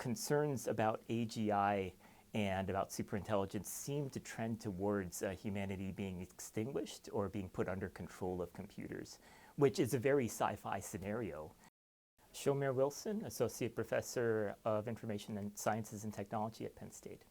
concerns about AGI and about superintelligence seem to trend towards humanity being extinguished or being put under control of computers, which is a very sci-fi scenario. Shomir Wilson, Associate Professor of Information and Sciences and Technology at Penn State.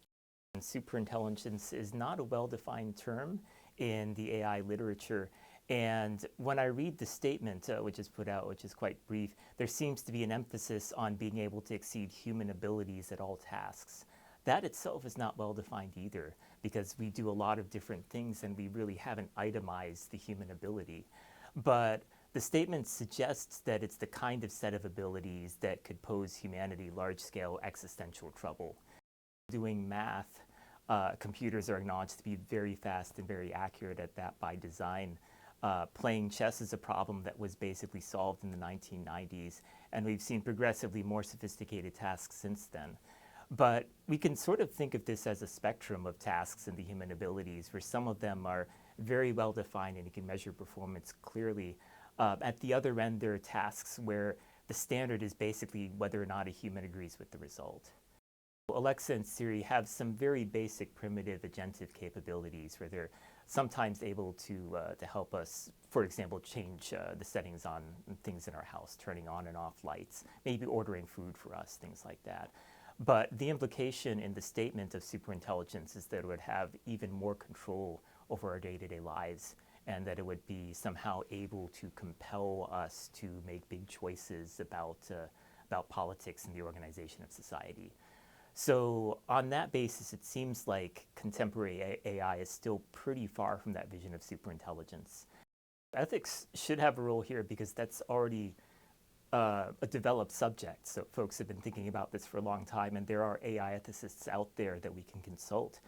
And superintelligence is not a well-defined term in the AI literature. And when I read the statement, which is put out, which is quite brief, there seems to be an emphasis on being able to exceed human abilities at all tasks. That itself is not well defined either, because we do a lot of different things and we really haven't itemized the human ability. But the statement suggests that it's the kind of set of abilities that could pose humanity large-scale existential trouble. Doing math, computers are acknowledged to be very fast and very accurate at that by design. Playing chess is a problem that was basically solved in the 1990s, and we've seen progressively more sophisticated tasks since then. But we can sort of think of this as a spectrum of tasks in the human abilities, where some of them are very well defined and you can measure performance clearly. At the other end, there are tasks where the standard is basically whether or not a human agrees with the result. Alexa and Siri have some very basic primitive agentive capabilities where they're sometimes able to help us, for example, change the settings on things in our house, turning on and off lights, maybe ordering food for us, things like that. But the implication in the statement of superintelligence is that it would have even more control over our day-to-day lives, and that it would be somehow able to compel us to make big choices about politics and the organization of society. So on that basis, it seems like contemporary AI is still pretty far from that vision of superintelligence. Ethics should have a role here because that's already a developed subject. So folks have been thinking about this for a long time, and there are AI ethicists out there that we can consult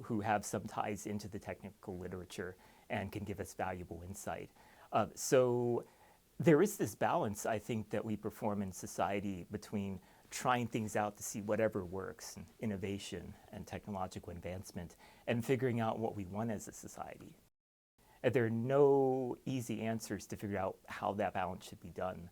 who have some ties into the technical literature and can give us valuable insight. So there is this balance, I think, that we perform in society between trying things out to see whatever works, and innovation and technological advancement, and figuring out what we want as a society. And there are no easy answers to figure out how that balance should be done.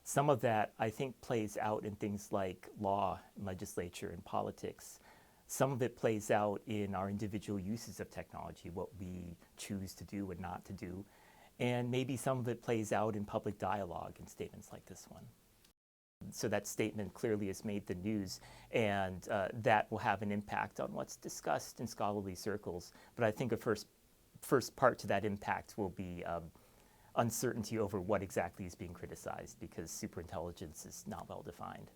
Some of that, I think, plays out in things like law, legislature, and politics. Some of it plays out in our individual uses of technology, what we choose to do and not to do. And maybe some of it plays out in public dialogue in statements like this one. So that statement clearly has made the news, and that will have an impact on what's discussed in scholarly circles. But I think a first part to that impact will be uncertainty over what exactly is being criticized, because superintelligence is not well defined.